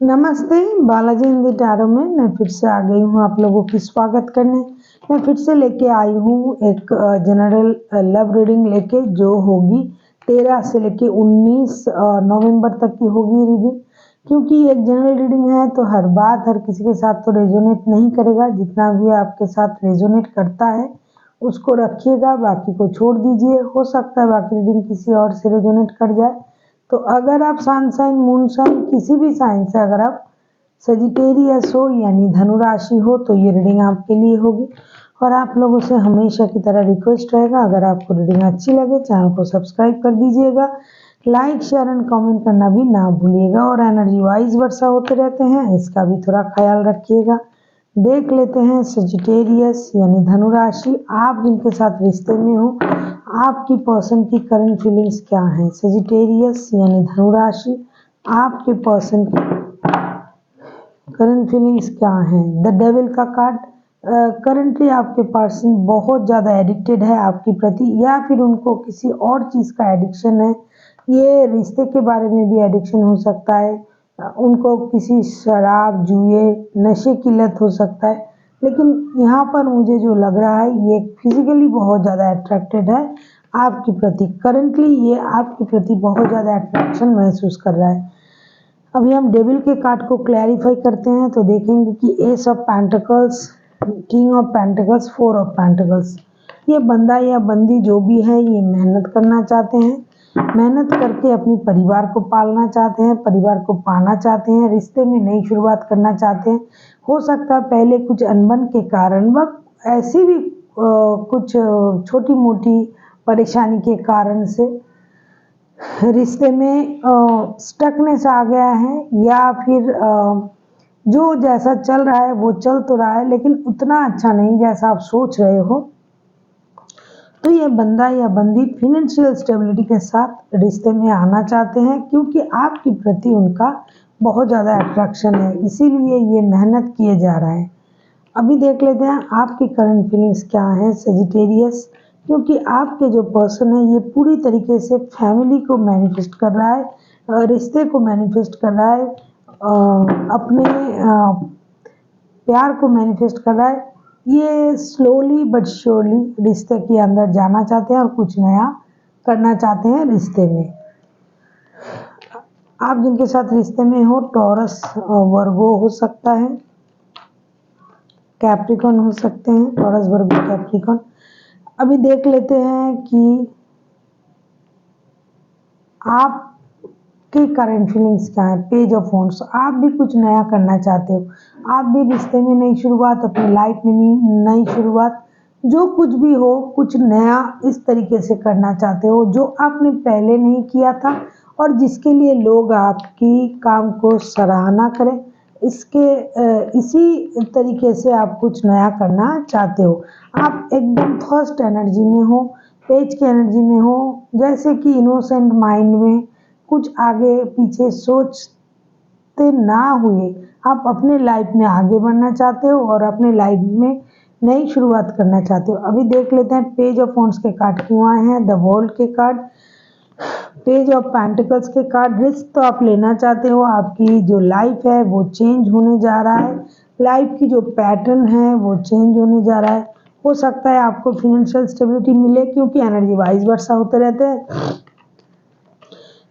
नमस्ते, बालाजी हिंदी टैरो में मैं फिर से आ गई हूँ आप लोगों की स्वागत करने। मैं फिर से लेके आई हूँ एक जनरल लव रीडिंग लेके, जो होगी 13 से लेके 19 नवंबर तक की होगी रीडिंग। क्योंकि एक जनरल रीडिंग है तो हर बात हर किसी के साथ तो रेजोनेट नहीं करेगा। जितना भी आपके साथ रेजोनेट करता है उसको रखिएगा, बाकी को छोड़ दीजिए। हो सकता है बाकी रीडिंग किसी और से रेजोनेट कर जाए। तो अगर आप सन साइन मून साइन किसी भी साइन से अगर आप सजिटेरियस हो यानी धनु राशि हो तो ये रीडिंग आपके लिए होगी। और आप लोगों से हमेशा की तरह रिक्वेस्ट रहेगा, अगर आपको रीडिंग अच्छी लगे चैनल को सब्सक्राइब कर दीजिएगा, लाइक शेयर एंड कमेंट करना भी ना भूलिएगा। और एनर्जी वाइज वर्षा होते रहते हैं, इसका भी थोड़ा ख्याल रखिएगा। देख लेते हैं सजिटेरियस यानी धनु राशि, आप जिनके साथ रिश्ते में हो आपकी पर्सन की करंट फीलिंग्स क्या हैं। सजिटेरियस यानी धनु राशि, आपके पर्सन की करंट फीलिंग्स क्या हैं। द डेविल का कार्ड, करंटली आपके पर्सन बहुत ज़्यादा एडिक्टेड है आपके प्रति, या फिर उनको किसी और चीज़ का एडिक्शन है। ये रिश्ते के बारे में भी एडिक्शन हो सकता है, उनको किसी शराब जुए नशे की लत हो सकता है। लेकिन यहाँ पर मुझे जो लग रहा है ये फिजिकली बहुत ज़्यादा अट्रैक्टेड है आपके प्रति। करंटली ये आपके प्रति बहुत ज़्यादा अट्रैक्शन महसूस कर रहा है। अभी हम डेविल के कार्ड को क्लैरिफाई करते हैं तो देखेंगे कि S of pentacles, king of pentacles, four of pentacles. ये बंदा या बंदी जो भी है ये मेहनत करना चाहते हैं, मेहनत करके अपनी परिवार को पालना चाहते हैं, परिवार को पाना चाहते हैं, रिश्ते में नई शुरुआत करना चाहते हैं। हो सकता है पहले कुछ अनबन के कारण व ऐसी भी कुछ छोटी मोटी परेशानी के कारण से रिश्ते में स्टकनेस आ गया है, या फिर जो जैसा चल रहा है वो चल तो रहा है लेकिन उतना अच्छा नहीं जैसा आप सोच रहे हो। तो ये बंदा या बंदी फिनेंशियल स्टेबिलिटी के साथ रिश्ते में आना चाहते हैं, क्योंकि आपके प्रति उनका बहुत ज़्यादा अट्रैक्शन है, इसीलिए ये मेहनत किए जा रहा है। अभी देख लेते हैं आपकी करंट फीलिंग्स क्या हैं सजिटेरियस। क्योंकि आपके जो पर्सन है ये पूरी तरीके से फैमिली को मैनिफेस्ट कर रहा है, रिश्ते को मैनिफेस्ट कर रहा है, अपने प्यार को मैनिफेस्ट कर रहा है। ये स्लोली बट श्योरली रिश्ते के अंदर जाना चाहते हैं और कुछ नया करना चाहते हैं रिश्ते में। आप जिनके साथ रिश्ते में हो टॉरस वर्गो हो सकता है, कैप्रिकॉन हो सकते हैं, टॉरस वर्गो कैप्रिकॉन। अभी देख लेते हैं कि आप की करंट फीलिंग्स क्या है। पेज ऑफ वॉन्ड्स, आप भी कुछ नया करना चाहते हो, आप भी रिश्ते में नई शुरुआत, अपनी लाइफ में नई शुरुआत, जो कुछ भी हो कुछ नया इस तरीके से करना चाहते हो जो आपने पहले नहीं किया था, और जिसके लिए लोग आपकी काम को सराहना करें। इसी तरीके से आप कुछ नया करना चाहते हो। आप एकदम फर्स्ट एनर्जी में हो, पेज की एनर्जी में हो, जैसे कि इनोसेंट माइंड में कुछ आगे पीछे सोचते ना हुए आप अपने लाइफ में आगे बढ़ना चाहते हो और अपने लाइफ में नई शुरुआत करना चाहते हो। अभी देख लेते हैं पेज ऑफ वॉन्ड्स के कार्ड क्यों आए हैं, द वर्ल्ड के कार्ड, पेज ऑफ पेंटिकल्स के कार्ड। रिस्क तो आप लेना चाहते हो, आपकी जो लाइफ है वो चेंज होने जा रहा है, लाइफ की जो पैटर्न है वो चेंज होने जा रहा है। हो सकता है आपको फिनेंशियल स्टेबिलिटी मिले, क्योंकि एनर्जी वाइज वर्षा होते रहते हैं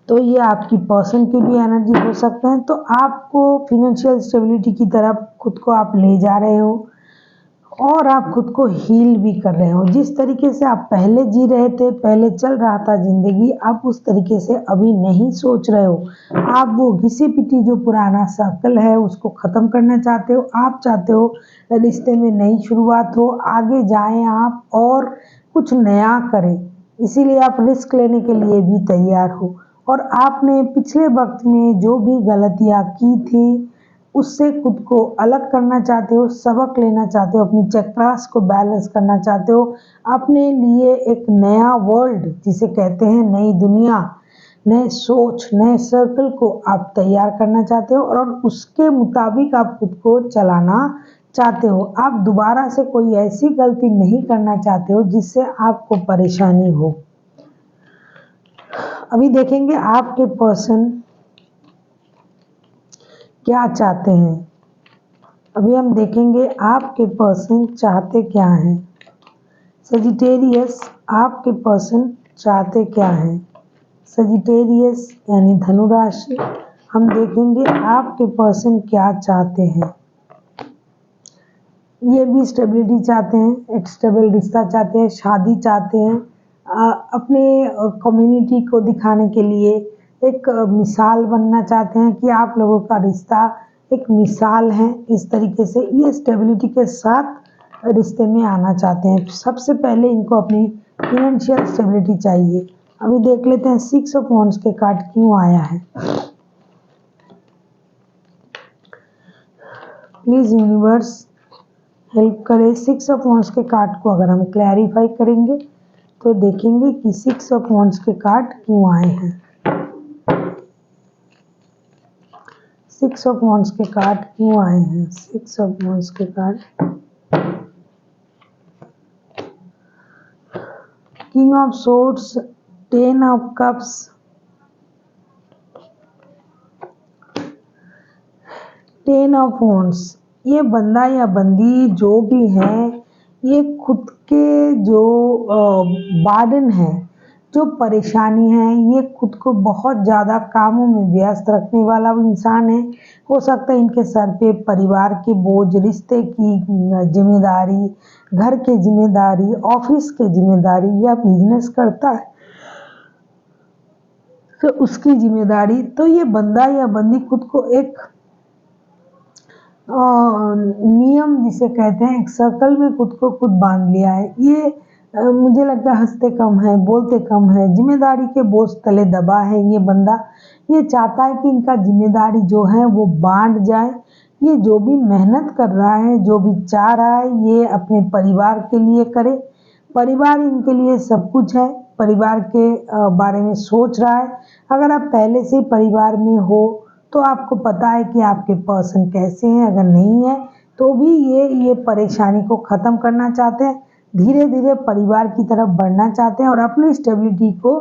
तो ये आपकी पर्सन की भी एनर्जी हो सकते हैं। तो आपको फिनेंशियल स्टेबिलिटी की तरफ खुद को आप ले जा रहे हो और आप खुद को हील भी कर रहे हो। जिस तरीके से आप पहले जी रहे थे, पहले चल रहा था जिंदगी, आप उस तरीके से अभी नहीं सोच रहे हो। आप वो घिसी पिटी जो पुराना सर्कल है उसको ख़त्म करना चाहते हो। आप चाहते हो रिश्ते में नई शुरुआत हो, आगे जाएं आप और कुछ नया करें, इसीलिए आप रिस्क लेने के लिए भी तैयार हो। और आपने पिछले वक्त में जो भी गलतियाँ की थी उससे खुद को अलग करना चाहते हो, सबक लेना चाहते हो, अपनी चक्रास को बैलेंस करना चाहते हो, अपने लिए एक नया वर्ल्ड जिसे कहते हैं नई दुनिया, नए सोच, नए सर्कल को आप तैयार करना चाहते हो और उसके मुताबिक आप खुद को चलाना चाहते हो। आप दोबारा से कोई ऐसी गलती नहीं करना चाहते हो जिससे आपको परेशानी हो। अभी देखेंगे आपके पर्सन क्या चाहते हैं। अभी हम देखेंगे आपके पर्सन चाहते क्या हैं। सजिटेरियस, आपके पर्सन चाहते क्या हैं। सजिटेरियस यानी धनु राशि, हम देखेंगे आपके पर्सन क्या चाहते हैं। ये भी स्टेबिलिटी चाहते हैं, एक स्टेबल रिश्ता चाहते हैं, शादी चाहते हैं, अपने कम्युनिटी को दिखाने के लिए एक मिसाल बनना चाहते हैं कि आप लोगों का रिश्ता एक मिसाल है। इस तरीके से ये स्टेबिलिटी के साथ रिश्ते में आना चाहते हैं। सबसे पहले इनको अपनी फिनेंशियल स्टेबिलिटी चाहिए। अभी देख लेते हैं 6 ऑफ वांड्स के कार्ड क्यों आया है। प्लीज यूनिवर्स हेल्प करे। 6 ऑफ वांड्स के कार्ड को अगर हम क्लैरिफाई करेंगे तो देखेंगे कि 6 ऑफ वांड्स के कार्ड क्यों आए हैं। 6 ऑफ वांड्स के कार्ड क्यों आए हैं। 6 ऑफ वांड्स के card, king of swords, 10 of cups, 10 of wands. ये बंदा या बंदी जो भी है, ये खुद के जो बार्डन है, जो परेशानी है, ये खुद को बहुत ज़्यादा कामों में व्यस्त रखने वाला इंसान है। हो सकता है इनके सर पे परिवार के बोझ, रिश्ते की जिम्मेदारी, घर की जिम्मेदारी, ऑफिस की जिम्मेदारी, या बिजनेस करता है तो उसकी जिम्मेदारी। तो ये बंदा या बंदी खुद को एक नियम जिसे कहते हैं, एक सर्कल में खुद को खुद बांध लिया है। ये मुझे लगता है हंसते कम है, बोलते कम है, जिम्मेदारी के बोझ तले दबा है ये बंदा। ये चाहता है कि इनका जिम्मेदारी जो है वो बांट जाए। ये जो भी मेहनत कर रहा है, जो भी चाह रहा है, ये अपने परिवार के लिए करे। परिवार इनके लिए सब कुछ है, परिवार के बारे में सोच रहा है। अगर आप पहले से परिवार में हो तो आपको पता है कि आपके पर्सन कैसे हैं। अगर नहीं है तो भी ये परेशानी को ख़त्म करना चाहते हैं, धीरे धीरे परिवार की तरफ बढ़ना चाहते हैं और अपनी स्टेबिलिटी को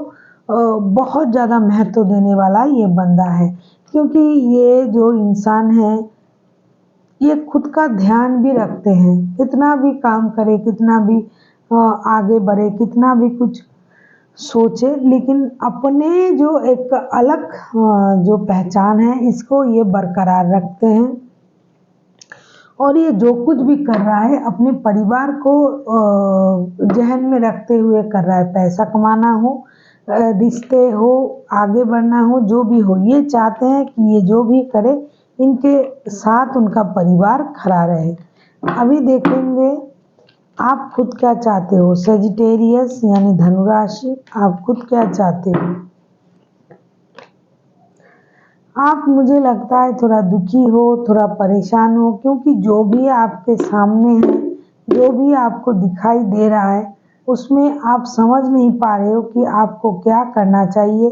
बहुत ज़्यादा महत्व देने वाला ये बंदा है। क्योंकि ये जो इंसान है, ये खुद का ध्यान भी रखते हैं। कितना भी काम करे, कितना भी आगे बढ़े, कितना भी कुछ सोचे, लेकिन अपने जो एक अलग जो पहचान है, इसको ये बरकरार रखते हैं। और ये जो कुछ भी कर रहा है अपने परिवार को जहन में रखते हुए कर रहा है। पैसा कमाना हो, रिश्ते हो, आगे बढ़ना हो, जो भी हो, ये चाहते हैं कि ये जो भी करे इनके साथ उनका परिवार खड़ा रहे। अभी देखेंगे आप खुद क्या चाहते हो। सजिटेरियस यानी धनु राशि, आप खुद क्या चाहते हो। आप, मुझे लगता है, थोड़ा दुखी हो, थोड़ा परेशान हो, क्योंकि जो भी आपके सामने है, जो भी आपको दिखाई दे रहा है, उसमें आप समझ नहीं पा रहे हो कि आपको क्या करना चाहिए,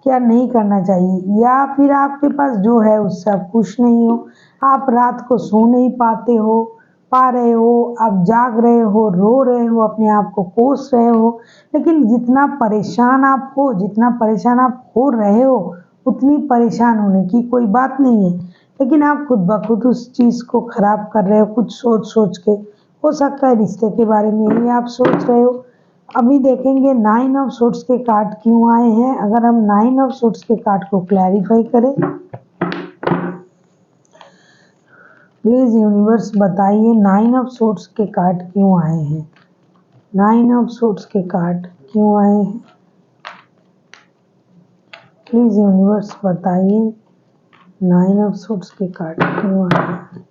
क्या नहीं करना चाहिए, या फिर आपके पास जो है उससे आप खुश नहीं हो। आप रात को सो नहीं पा रहे हो, आप जाग रहे हो, रो रहे हो, अपने आप को कोस रहे हो। लेकिन जितना परेशान आप हो रहे हो, उतनी परेशान होने की कोई बात नहीं है। लेकिन आप खुद ब खुद उस चीज़ को ख़राब कर रहे हो, कुछ सोच सोच के। हो सकता है रिश्ते के बारे में ही आप सोच रहे हो। अभी देखेंगे 9 ऑफ सोर्ड्स के कार्ड क्यों आए हैं। अगर हम 9 ऑफ सोर्ड्स के कार्ड को क्लैरिफाई करें, प्लीज यूनिवर्स बताइए 9 ऑफ सोर्ड्स के कार्ड क्यों आए हैं। 9 ऑफ सोर्ड्स के कार्ड क्यों आए हैं। प्लीज यूनिवर्स बताइए 9 ऑफ सोर्ड्स के कार्ड क्यों आए हैं।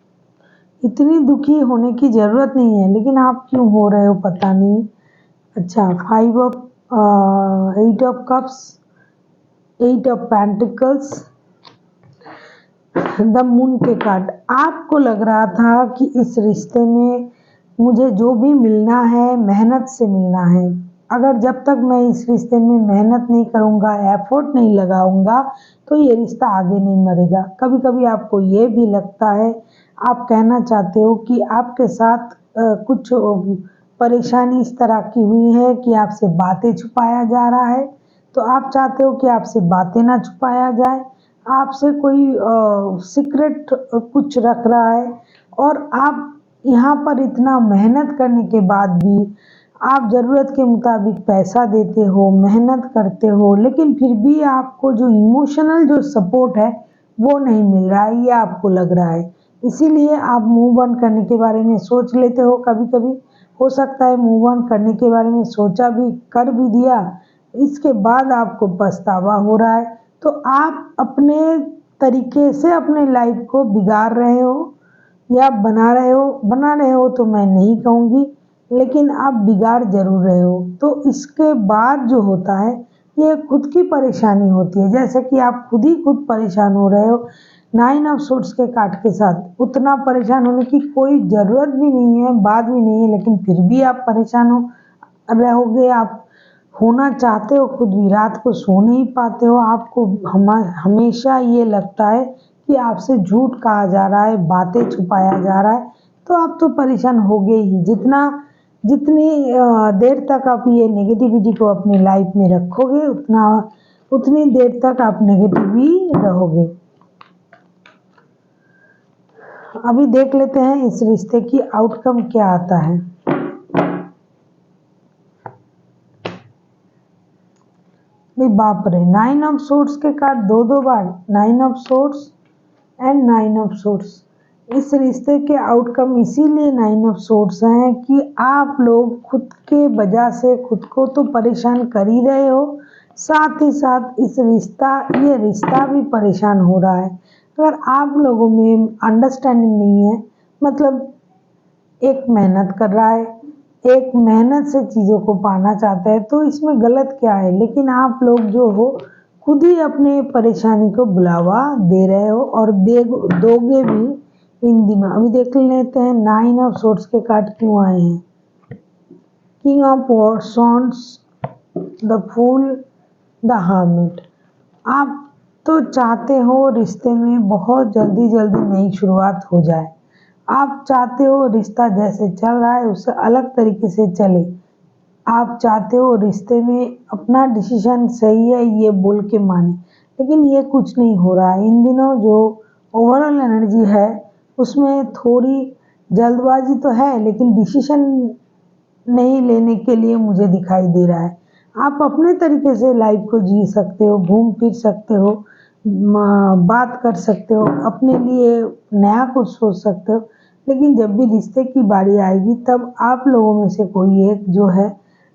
इतनी दुखी होने की ज़रूरत नहीं है, लेकिन आप क्यों हो रहे हो पता नहीं। अच्छा, 8 of cups, 8 of pentacles, the moon के कार्ड। आपको लग रहा था कि इस रिश्ते में मुझे जो भी मिलना है मेहनत से मिलना है। अगर जब तक मैं इस रिश्ते में मेहनत नहीं करूँगा, एफर्ट नहीं लगाऊंगा, तो ये रिश्ता आगे नहीं बढ़ेगा। कभी कभी आपको ये भी लगता है, आप कहना चाहते हो कि आपके साथ कुछ परेशानी इस तरह की हुई है कि आपसे बातें छुपाया जा रहा है। तो आप चाहते हो कि आपसे बातें ना छुपाया जाए, आपसे कोई सीक्रेट कुछ रख रहा है, और आप यहाँ पर इतना मेहनत करने के बाद भी आप ज़रूरत के मुताबिक पैसा देते हो, मेहनत करते हो, लेकिन फिर भी आपको जो इमोशनल जो सपोर्ट है वो नहीं मिल रहा है, ये आपको लग रहा है। इसीलिए आप मूव ऑन करने के बारे में सोच लेते हो कभी कभी। हो सकता है मूव ऑन करने के बारे में सोचा भी, कर भी दिया, इसके बाद आपको पछतावा हो रहा है। तो आप अपने तरीके से अपने लाइफ को बिगाड़ रहे हो या बना रहे हो तो मैं नहीं कहूँगी, लेकिन आप बिगाड़ ज़रूर रहे हो। तो इसके बाद जो होता है, ये खुद की परेशानी होती है। जैसे कि आप खुद ही खुद परेशान हो रहे हो 9 ऑफ सोर्ड्स के कार्ड के साथ। उतना परेशान होने की कोई ज़रूरत भी नहीं है, बात भी नहीं है, लेकिन फिर भी आप परेशान हो रहोगे। आप होना चाहते हो खुद भी, रात को सो नहीं पाते हो। आपको हमेशा ये लगता है कि आपसे झूठ कहा जा रहा है, बातें छुपाया जा रहा है। तो आप तो परेशान होगे ही। जितनी देर तक आप ये नेगेटिविटी को अपनी लाइफ में रखोगे, उतनी देर तक आप नेगेटिव ही रहोगे। अभी देख लेते हैं इस रिश्ते की आउटकम क्या आता है। नहीं, बाप रे, 9 ऑफ सोर्ड्स के कार्ड दो बार, 9 of swords and 9 of swords. इस रिश्ते के आउटकम इसीलिए 9 ऑफ सोर्ड्स हैं कि आप लोग खुद के वजह से खुद को तो परेशान कर ही रहे हो, साथ ही साथ ये रिश्ता भी परेशान हो रहा है। अगर आप लोगों में अंडरस्टैंडिंग नहीं है, मतलब एक मेहनत कर रहा है, एक मेहनत से चीज़ों को पाना चाहता है, तो इसमें गलत क्या है। लेकिन आप लोग जो हो खुद ही अपने परेशानी को बुलावा दे रहे हो, और दोगे भी इन दिनों। अभी देख लेते हैं 9 ऑफ सोर्ड्स के कार्ड क्यों आए हैं। King of swords, the fool, the hermit. आप तो चाहते हो रिश्ते में बहुत जल्दी जल्दी नई शुरुआत हो जाए। आप चाहते हो रिश्ता जैसे चल रहा है उससे अलग तरीके से चले। आप चाहते हो रिश्ते में अपना डिसीजन सही है ये बोल के माने, लेकिन ये कुछ नहीं हो रहा है। इन दिनों जो ओवरऑल एनर्जी है उसमें थोड़ी जल्दबाजी तो है, लेकिन डिसीजन नहीं लेने के लिए मुझे दिखाई दे रहा है। आप अपने तरीके से लाइफ को जी सकते हो, घूम फिर सकते हो, बात कर सकते हो, अपने लिए नया कुछ सोच सकते हो। लेकिन जब भी रिश्ते की बारी आएगी तब आप लोगों में से कोई एक जो है,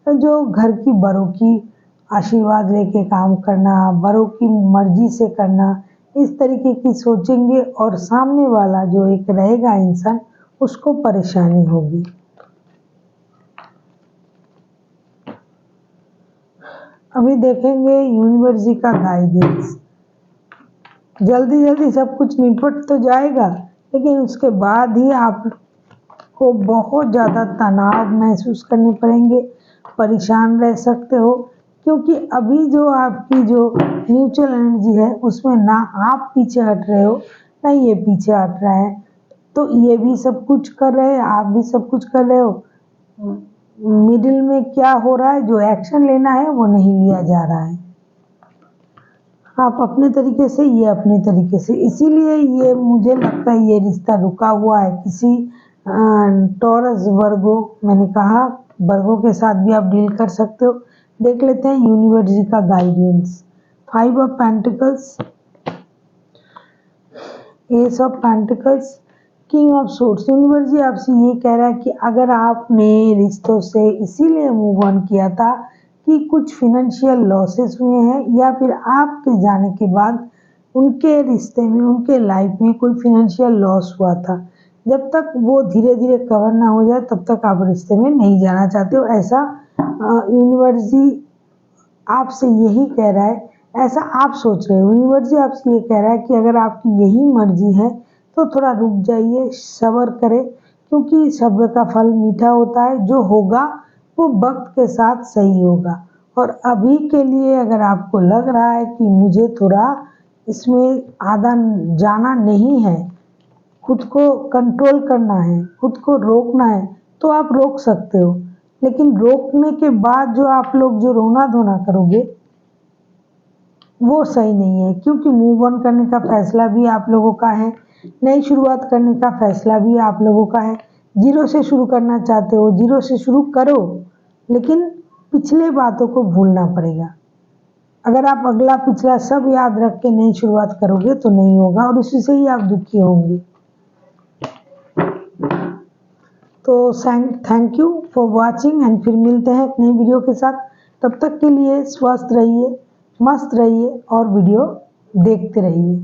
जो घर की बड़ों की आशीर्वाद लेके काम करना, बड़ों की मर्जी से करना, इस तरीके की सोचेंगे, और सामने वाला जो एक रहेगा इंसान उसको परेशानी होगी। अभी देखेंगे यूनिवर्स जी का गाइडेंस। जल्दी जल्दी सब कुछ निपट तो जाएगा, लेकिन उसके बाद ही आपको बहुत ज़्यादा तनाव महसूस करने पड़ेंगे, परेशान रह सकते हो। क्योंकि अभी जो आपकी जो म्यूचुअल एनर्जी है उसमें ना आप पीछे हट रहे हो, ना ये पीछे हट रहा है। तो ये भी सब कुछ कर रहे हैं, आप भी सब कुछ कर रहे हो। मिडिल में क्या हो रहा है, जो एक्शन लेना है वो नहीं लिया जा रहा है। आप अपने तरीके से, ये अपने तरीके से। इसीलिए ये मुझे लगता है ये रिश्ता रुका हुआ है किसी टॉरस वर्गो। मैंने कहा वर्गो के साथ भी आप डील कर सकते हो। देख लेते हैं यूनिवर्स जी का guidance. 5 of pentacles, ace of pentacles, king of swords. Universe ji आपसे ये कह रहा है कि अगर आपने रिश्तों से इसीलिए मूव ऑन किया था कि कुछ फिनेंशियल लॉसेस हुए हैं, या फिर आपके जाने के बाद उनके रिश्ते में, उनके लाइफ में कोई फिनेंशियल लॉस हुआ था, जब तक वो धीरे धीरे कवर ना हो जाए तब तक आप रिश्ते में नहीं जाना चाहते हो। ऐसा यूनिवर्स जी आपसे यही कह रहा है, ऐसा आप सोच रहे हो। यूनिवर्स जी आपसे ये कह रहा है कि अगर आपकी यही मर्जी है तो थोड़ा रुक जाइए, सब्र करें, क्योंकि सब्र का फल मीठा होता है। जो होगा वो वक्त के साथ सही होगा। और अभी के लिए अगर आपको लग रहा है कि मुझे थोड़ा इसमें आधा जाना नहीं है, खुद को कंट्रोल करना है, खुद को रोकना है, तो आप रोक सकते हो। लेकिन रोकने के बाद जो आप लोग जो रोना धोना करोगे, वो सही नहीं है, क्योंकि मूव ऑन करने का फैसला भी आप लोगों का है, नई शुरुआत करने का फैसला भी आप लोगों का है। जीरो से शुरू करना चाहते हो, जीरो से शुरू करो, लेकिन पिछले बातों को भूलना पड़ेगा। अगर आप अगला पिछला सब याद रख के नई शुरुआत करोगे तो नहीं होगा, और उसी से ही आप दुखी होंगे। तो thank you for watching, and फिर मिलते हैं एक नई वीडियो के साथ। तब तक के लिए स्वस्थ रहिए, मस्त रहिए और वीडियो देखते रहिए।